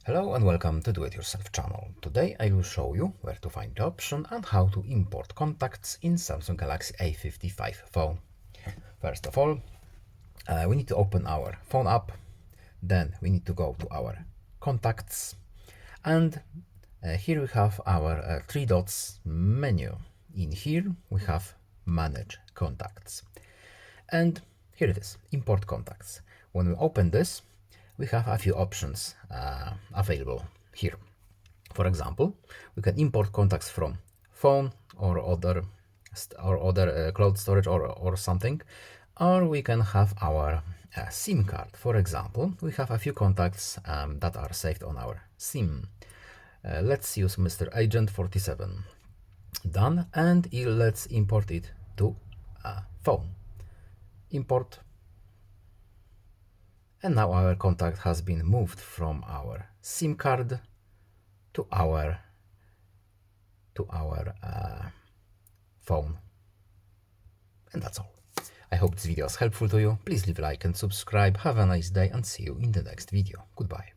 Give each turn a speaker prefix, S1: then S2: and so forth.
S1: Hello and welcome to Do It Yourself channel. Today I will show you where to find the option and how to import contacts in Samsung Galaxy A55 phone. First of all, we need to open our phone app, then we need to go to our contacts, and here we have our three dots menu. In here we have manage contacts, and here it is, import contacts. When we open this, we have a few options available here. For example, we can import contacts from phone or other cloud storage or something, or we can have our SIM card. For example, we have a few contacts that are saved on our SIM. Let's use Mr. Agent 47. Done, and let's import it to phone. Import. And now our contact has been moved from our SIM card to our phone. And that's all. I hope this video is helpful to you. Please leave a like and subscribe. Have a nice day and see you in the next video. Goodbye.